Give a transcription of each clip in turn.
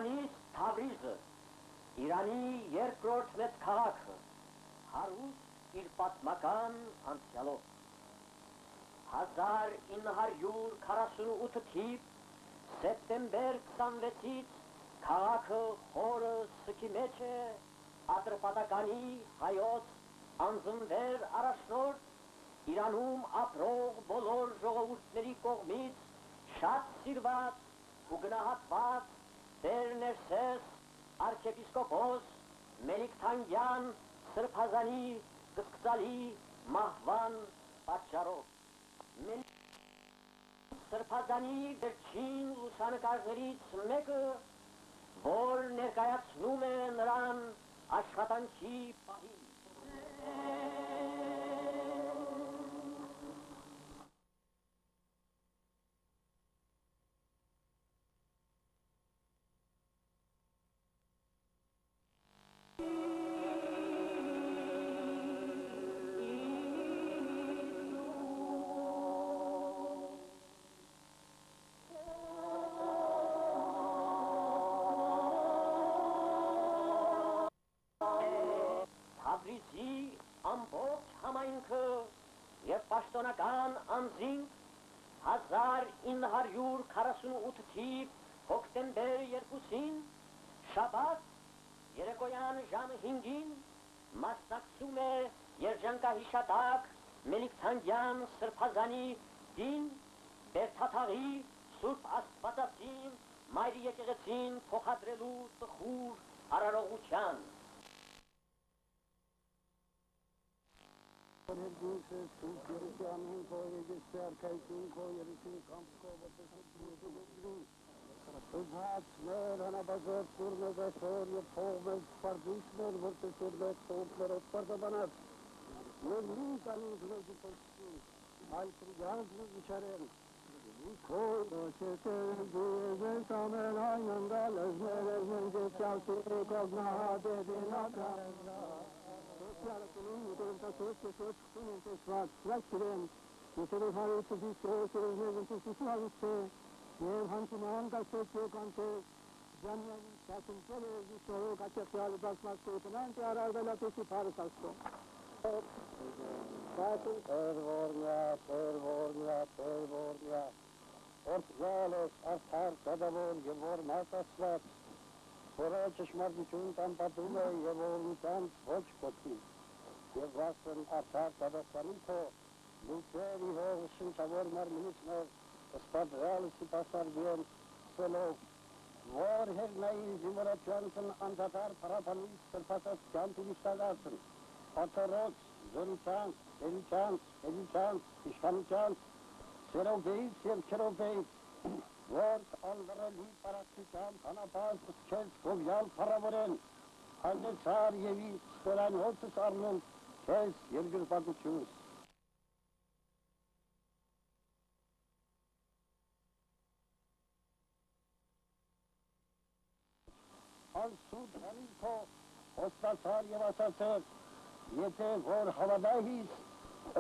Դրանից Թավրիզը, Իրանի երկրորդ մեծ քաղաքը, հարուստ իր պատմական անցյալով։ 1948 թիվ սեպտեմբեր 26-ից քաղաքը խորը սքի մեջ է Ատրպատականի հայոց անձնվեր առաջնորդ Իրանում ապրող բոլոր ժողովուրդների կողմից շատ սիրված ու գնահատված Տեր Ներսես արքեպիսկոպոս Մելիքթանգյան սրբազանի կսկծալի մահվան պատճառով։ Սրբազանի վերջին լուսանկարներից մեկը, որ ներկայացնում է նրան աշխատանքի պահին։ Թավրիզի ամբողջ համայնքը և պաշտոնական անձինք 1948 թիվ հոկտեմբեր 2-ին շաբաթ երեկոյան ժամը 5-ին մասնակցում է երջանկահիշատակ Մելիքթանգյան սրբազանի դին Բերդաթաղի Սուրբ Աստվածածին Մայրի եկեղեցին փոխադրելու տխուր արարողության։ Օրդյալս արդար կդավոր և որ մատասված, որը ճշմարտություն տանպատում է և օրնության ոչ կոտի, և վասն արդար կդաստանի թո, լուքեր իհող շնչավոր մարմինից մեր սպատվալ սիպասարգեն սելով, որ հերնային զիմորացյանցն անդադար պարապանից սրպասած կյանք իստագացն, աթորոց, զորիցանց, էլիչանց, իշխանիչանց, Սերոգեից և չերոգեից, որ անդրելի պարակտիկան հանապած սկեց գովյալ պարավորեն, հայնեցար և իր ստորանյոցս արնում կեզ երկրպատությունս։ Անսուտ անիքո հոստացար և ասացեր, եթե որ հավադահիս,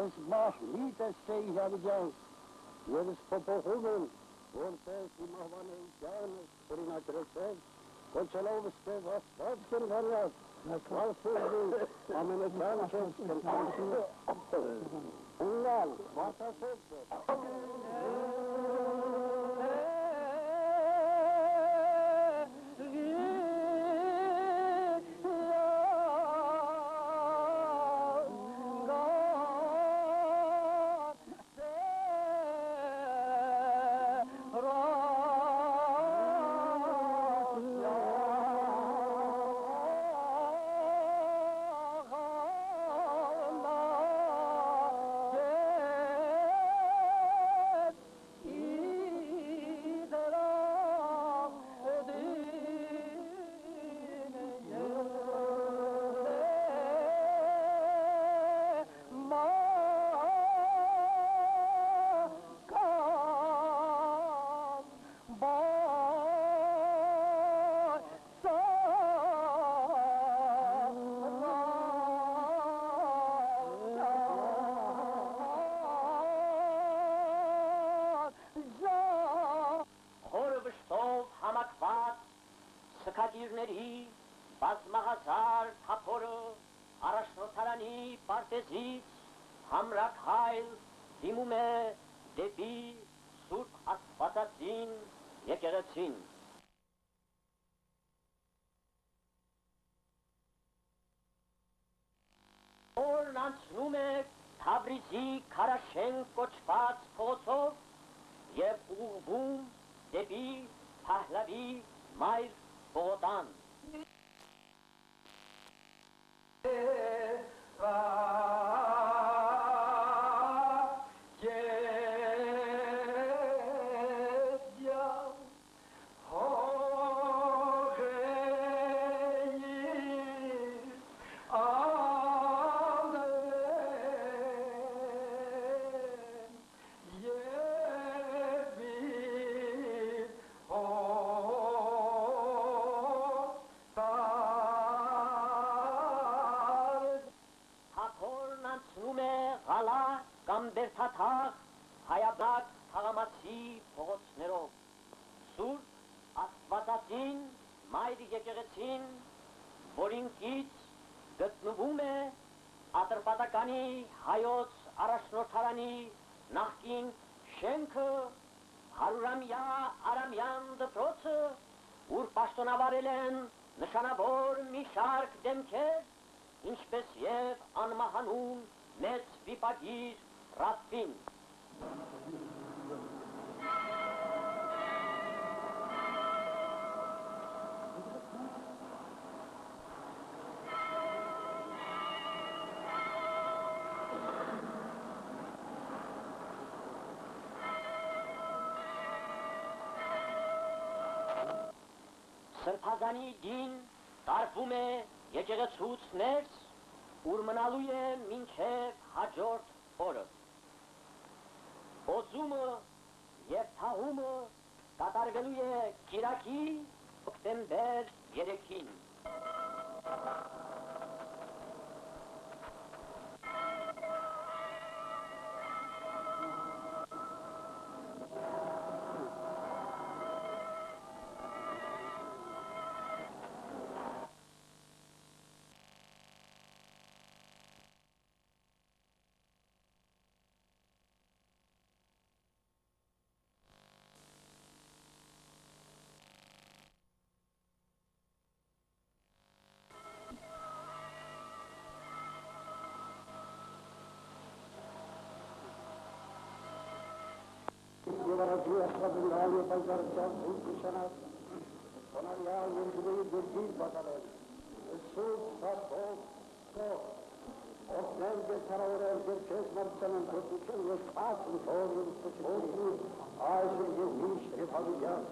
ես մահ մի տեսկեի հավիդյանս, և սպոպոխում եմ, որպես իմ ահվանեությանս կրինակրեցել, կոչելով ստև աստված կրվարյաց, վասուզի ամենության չես կրկանցում։ Ունալ, վատասեց է։ Գյուղի բազմահազար թափորը առաջնորդարանի պարտեզից համրաքայլ դիմում է դեպի Սուրբ Աստվածածին եկեղեցին։ Օրն անցնում է Թավրիզի քարաշենք կոչված փողոցով և ուղղվում դեպի Փահլավի մայր Բողոդան։ Կամ բերթաթաղ հայաբնակ թաղամասի փողոցներով, Սուրբ Աստվածածին մայր եկեղեցին, որին կից գտնվում է Ատրպատականի հայոց առաջնորդարանի նախկին շենքը, 100-ամյա Արամյան դպրոցը, ուր պաշտոնավարել են նշանավոր մի շարք դեմքեր, ինչպես և անմահանուն մեծ վիպագիր Ռասպին։ Սրբազանի դին տարվում է եկեղեցուց ներս, ուր մնալու է մինչև հաջորդ օրը։ Օծումը և թաղումը կատարվելու է կիրակի հոկտեմբեր 3-ին։ Եվարաջի աստվածնդալ և պայծարության սուրբ նշանած, խոնարյա երկրի դերգիր պատալել, սուրբ սարքով կող, օգնել գեցարավորել դերքեզ մարտցանան կոտություն և ասմ թող և ստոչություն, այժմ և միշտ և հավիդյան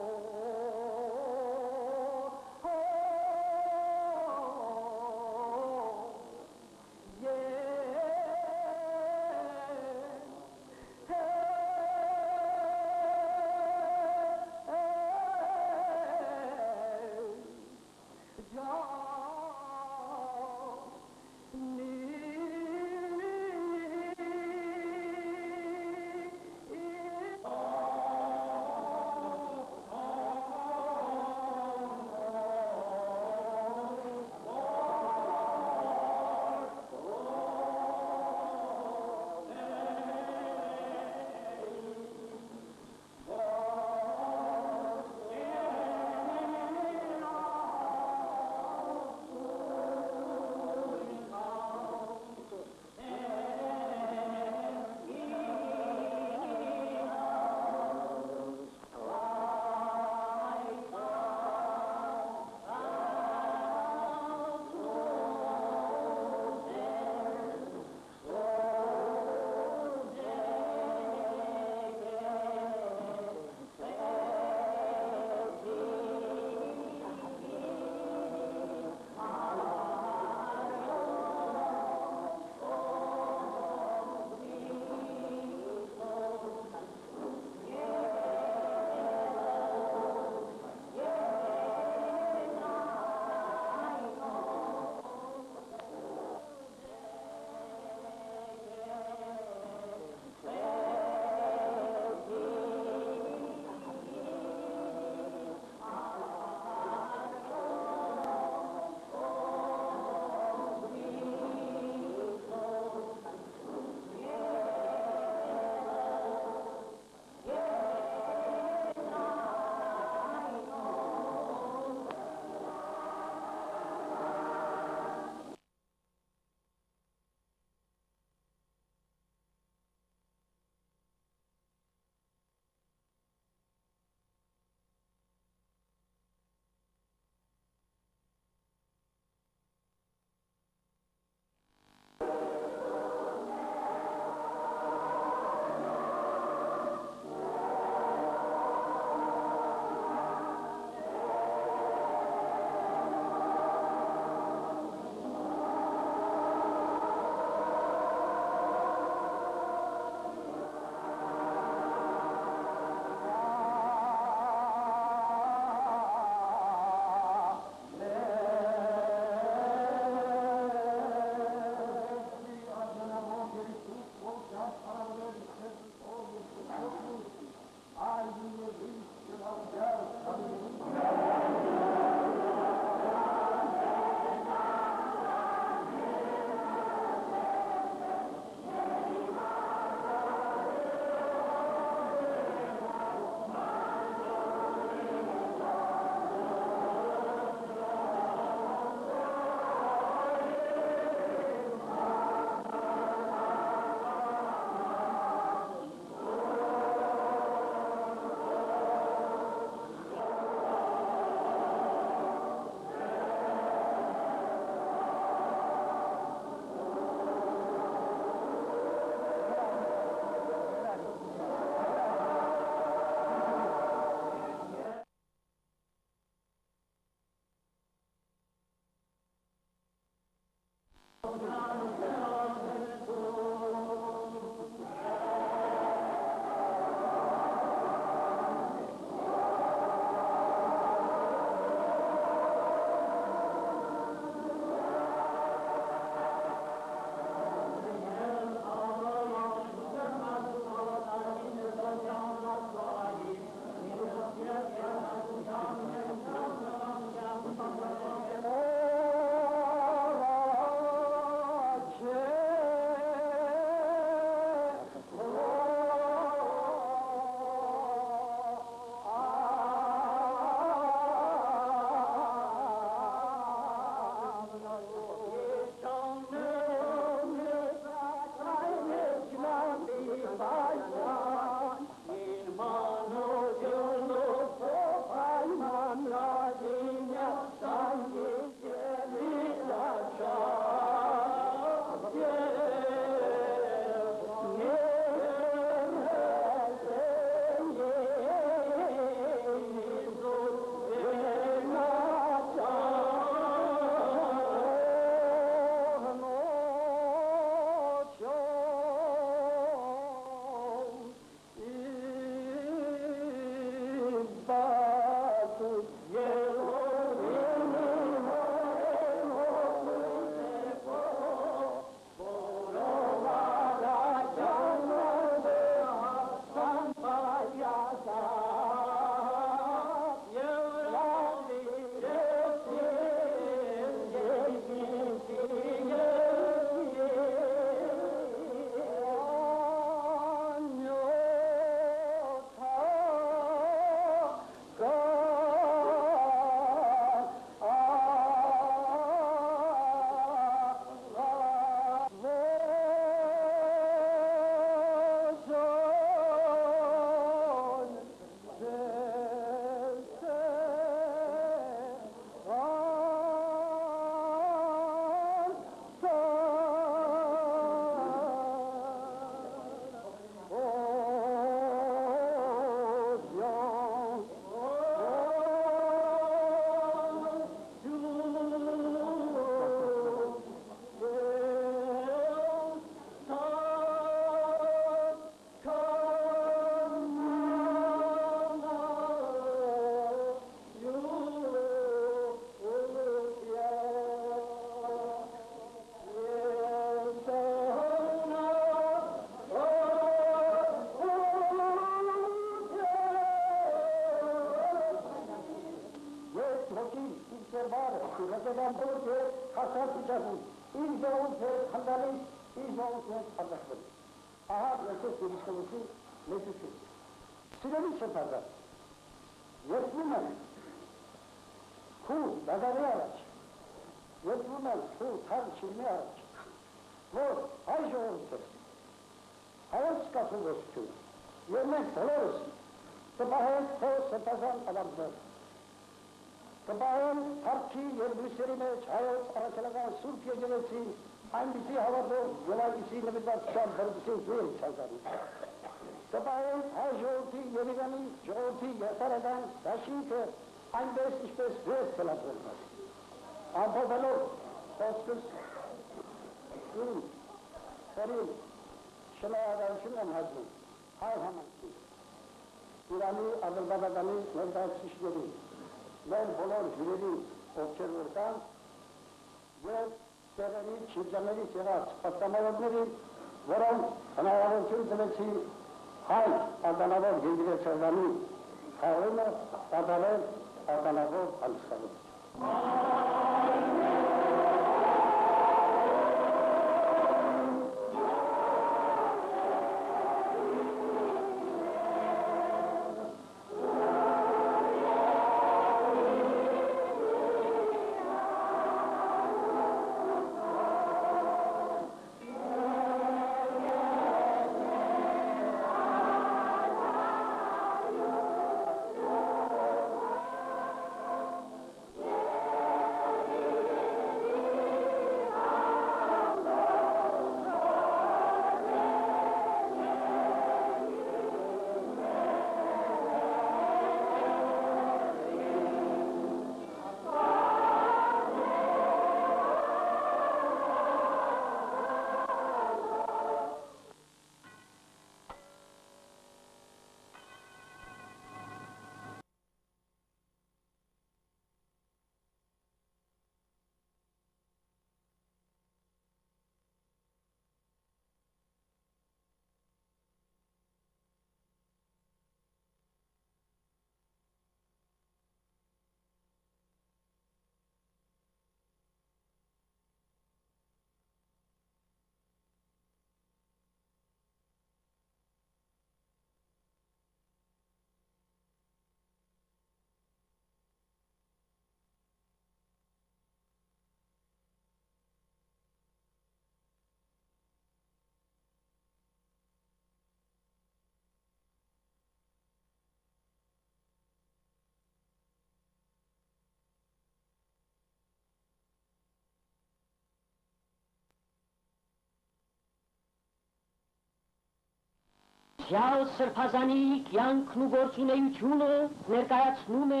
Ձյալ սրբազանի կյանքն ու գործունեությունը ներկայացնում է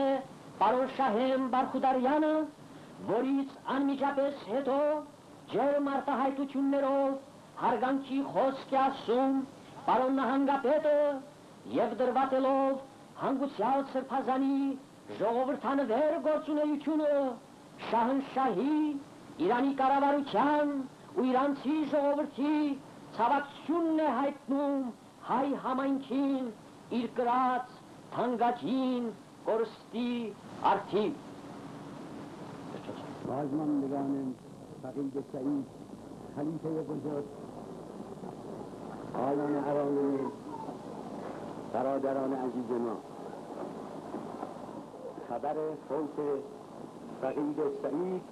պարոն Շահեմ Բարխուդարյանը, որից անմիջապես հետո ջերմ արտահայտություններով հարգանքի խոսք է ասում պարոն նահանգապետը և դրվատելով հանգուցյալ սրբազանի ժողովրդանվեր գործունեությունը շահնշահի Իրանի կառավարության ու իրանցի ժողովրդի ցավակցությունն է հայտնում հայ համայնքին իր կրած թանկագին կորստի արդիվ։ Բազմանդգանն Faqih Said Khalife بزرگ آیان ارامین برادران عزیز ما خبر فوت فقید سعید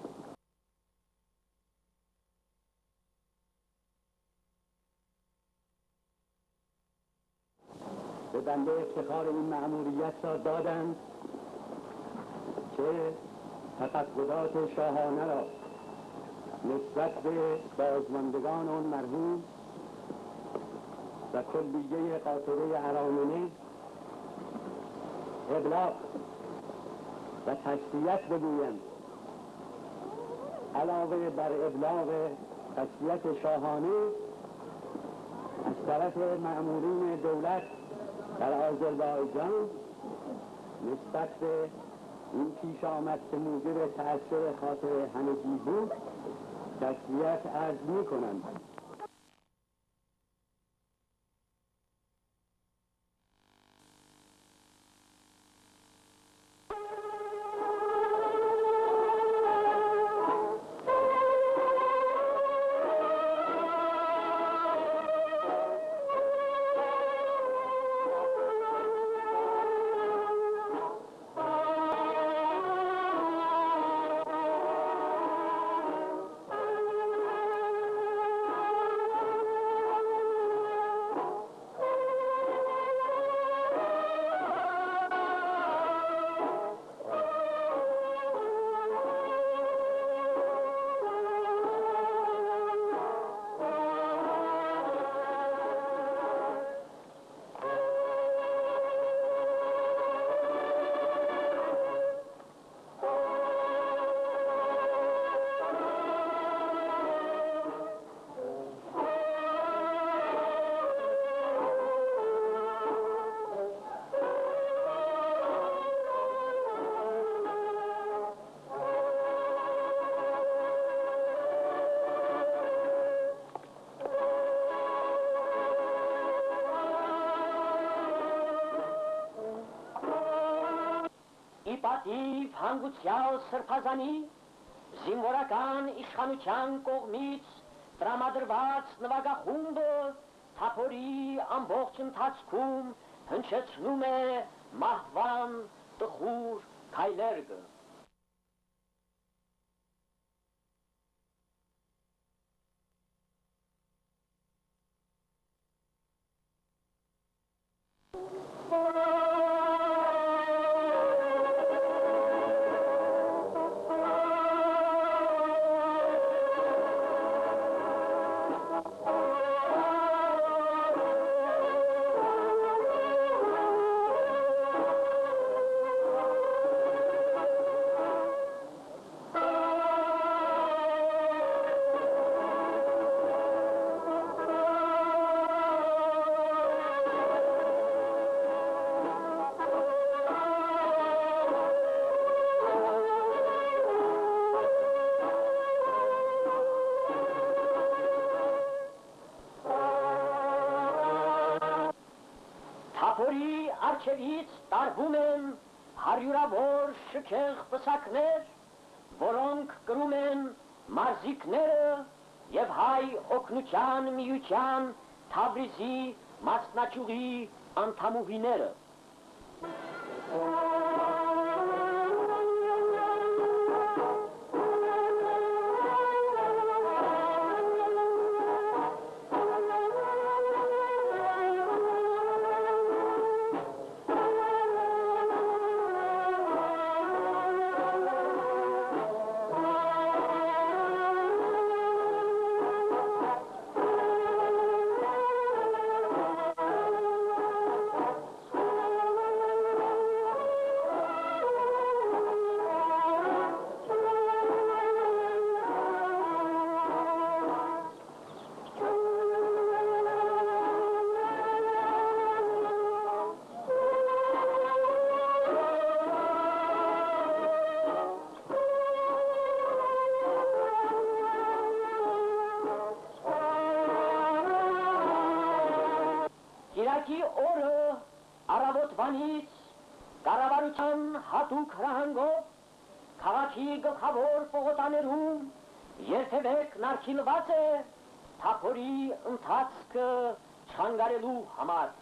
به بنده افتخار این مأموریت را دادند که تفقدات شاهانه را نسبت به بازماندگان آن مرحوم و کلیه قاطره ارامنه ابلاغ و تسلیت بگویم. علاوه بر ابلاغ تسلیت شاهانه از طرف مأمورین دولت در آذربایجان نسبت به این پیش آمد که موجب تأثیر خاطر همگی بود تسلیت عرض می‌کنم. Իպատիվ հանգուցյալ սրբազանի զինվորական իշխանության կողմից տրամադրված նվագախումբը թափորի ամբողջ ընթացքում հնչեցնում է մահվան տխուր քայլերգը։ Թափորի առջևից տարվում են հարյուրավոր շքեղ պսակներ, որոնք կրում են մարզիկները և հայ օգնության միության Թավրիզի մասնաճյուղի անդամուհիները։ առավոտվանից կառավարության հատուկ հրահանգով քաղաքի գլխավոր պողոտաներում երթևեք նարգիլված է թափորի ընթացքը չանգարելու համար։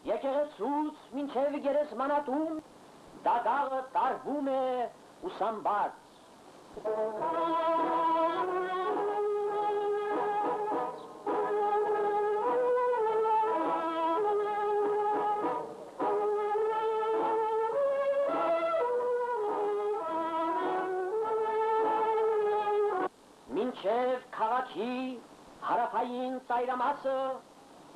Եկեղեցուց մինչև գերեզմանատուն դագաղը տարվում է ուսամբած։ Մինչև քաղաքի հարավային ծայրամասը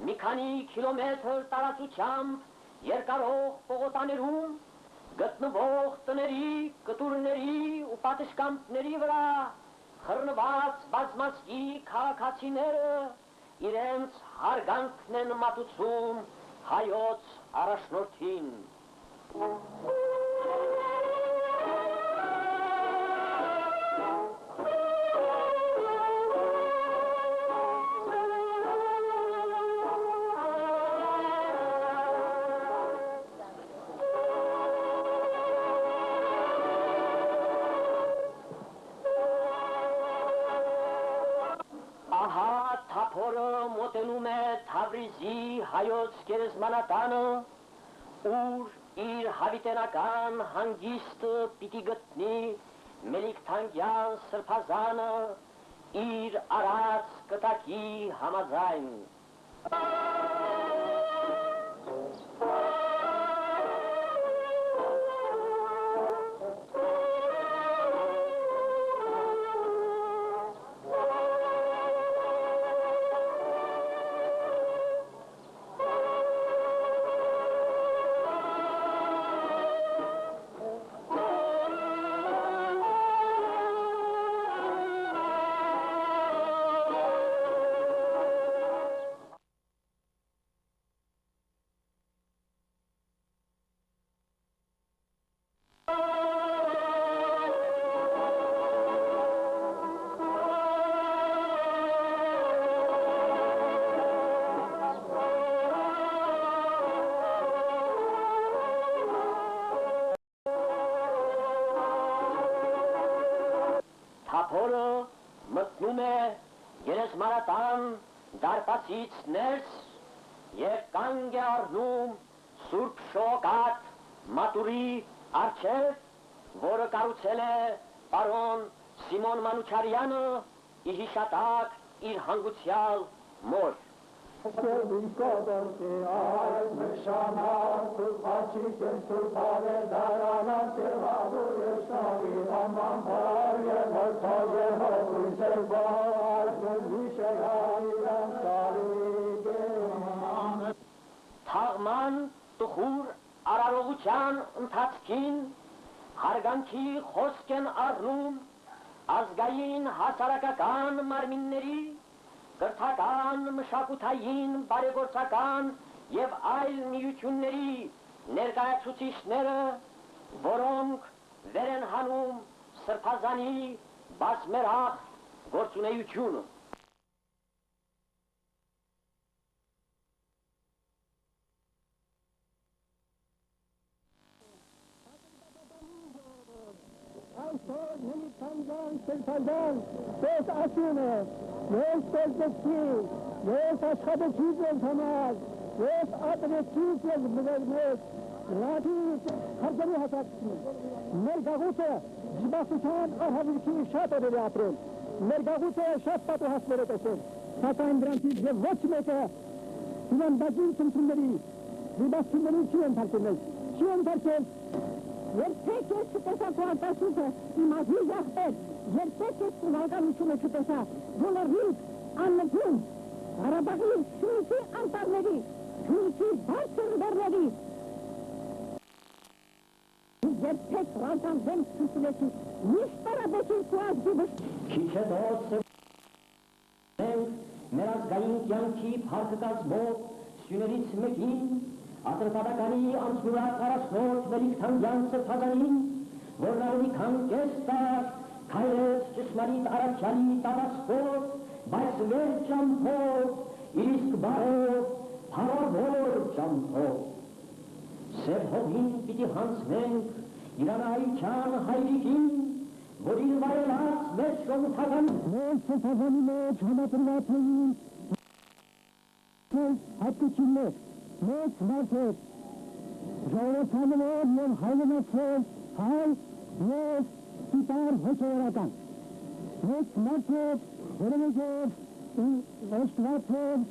մի քանի կիլոմետր տարածությամբ երկարող պողոտաներում գտնվող տների, կտուրների ու պատշգամբների վրա խռնված բազմազգի քաղաքացիները իրենց հարգանքն են մատուցում հայոց առաջնորդին։ Թափորը մոտենում է Թավրիզի հայոց գերեզմանատանը, ուր իր հավիտենական հանգիստը պիտի գտնի Մելիքթանգյան սրբազանը իր արած կտակի համաձայն։ Թափորը մտնում է գերեզմանատան դարպասից ներս և կանգ է առնում Սուրբ Շողոքաթ մատուրի առջև, որը կառուցել է պարոն Սիմոն Մանուչարյանը ի հիշատակ իր հանգուցյալ մոր։ Թաղման տխուր արարողության ընթացքին հարգանքի խոսք են առնում ազգային հասարակական մարմինների, կրթական, մշակութային, բարեգործական և այլ միությունների ներկայացուցիչները, որոնք վեր են հանում սրբազանի բազմերախ գործունեությունը։ Այսօր Մելիքթանգյան սրբազան պես ասում է, ես տեսեցի, ես աշխատեցիք ես համար, ես ատրեցիք ես մգերմեց, լատից հարգերի հասակցում։ Մեր գաղութը զբաղության արհավիրքի շատ օրեր է ապրել, մեր գաղութը շատ պատուհասներ է տեսել, Սակայն դրանցից եւ ոչ մեկը իրան բաժին ծնցումների դիբասումների չի ընթարկել։ Չի ընթարկել։ Երբեք ես չտեսա քո արտասուքը, իմ ազիզ աղբեր, երբեք ես ուղղականությունը չտեսա, բոլորին աննպում, Ղարաբաղի շունչի անտառների, շունչի բարձր դռների։ Երբեք ռանցան դեմ չուսուլեցի, միշտ տարաբեցին քո ազգի Քիչ հետո մեր ազգային կյանքի փառքը կազմող սյուներից մեկին Ատրպատականի անցնուրակ առաջնորդ Մելիք-Թանգյան Սրբազանին, որն ավելի քան կես տար քայլեց ճշմարիտ առաքյալի տապասքով, բայց վեր ճամփով, իր իսկ բարով, փառավոր ճամփով։ Սև հողին պիտի հանձնենք իրանայության հայրիկին, որ իր վայելած մեծ ժողովրդական Մեր Սրբազանի մեջ համատրված էին հատկություններ, մեծ մարդեր, ժողովրդաններ և հայրենացել հայ և սիտար հոգևորական։ Մեծ մարդեր, որովհետև ոստվածել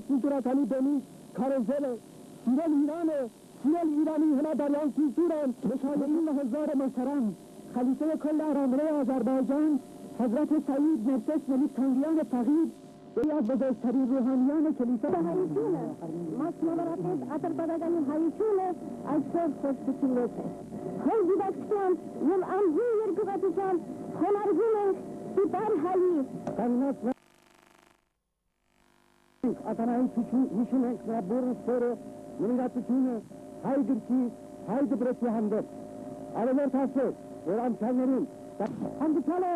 կուլտուրականի բեմի քարոզել է, սիրել Իրանը, սիրել Իրանի հնադարյան կուլտուրան, նշանային հազարը մաշարան, խալիֆե քոլ արամրե Ազարբայջան, Հազրաթ Սայիդ Ներսես Մելիք-Թանգյանը Թաղիդ, Էյազ Բոզեստարի Ռուհանյանը Քելիֆե հայությունը, մասնավորապես Ատրպատականի հայությունը այսօր խոստություններ է։ Խոր դիվացությամբ և անձի երկուղատությամբ խոնարհվում ենք սիտար հայի։ Ատանային հիշում ենք նրա բուրն սերը, նվիրատությունը, հայ գրքի, հայ դպրոցի հանդեպ։ Արևորդ ասեց, որ անցյալներին հանդիպալը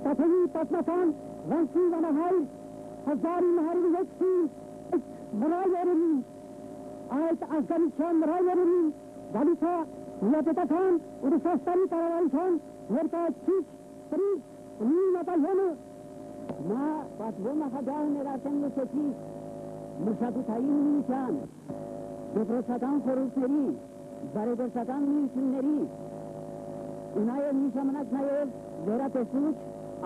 Տաթևի պատմական վանքի վանահայր 1906-ի մրայերին, այդ ազգանության մրայերին գալիս է միապետական Ռուսաստանի կառավարության ներկայացուցիչ Պրինց Նատալյանը նա պատմում նախագահը ներառել նշեցի մշակութային միության, դպրոցական խորհուրդների, բարեգործական միությունների ու նաև մի ժամանակ նաև վերատեսուչ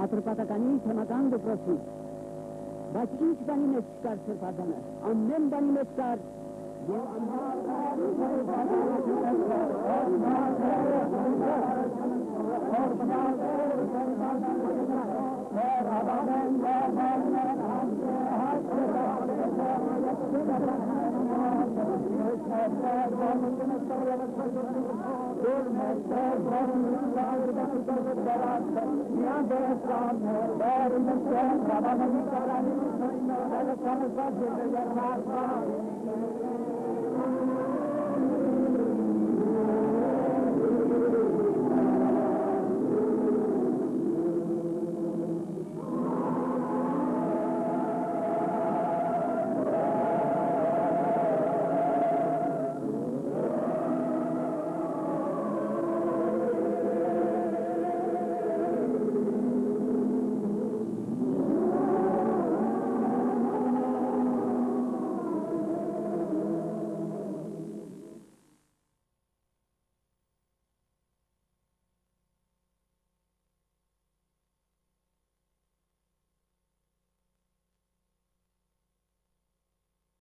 Ատրպատականի թեմական դպրոցի։ Բայց ինչ բանի մեջ չկար Սրբազանը, ամեն բանի մեջ կար և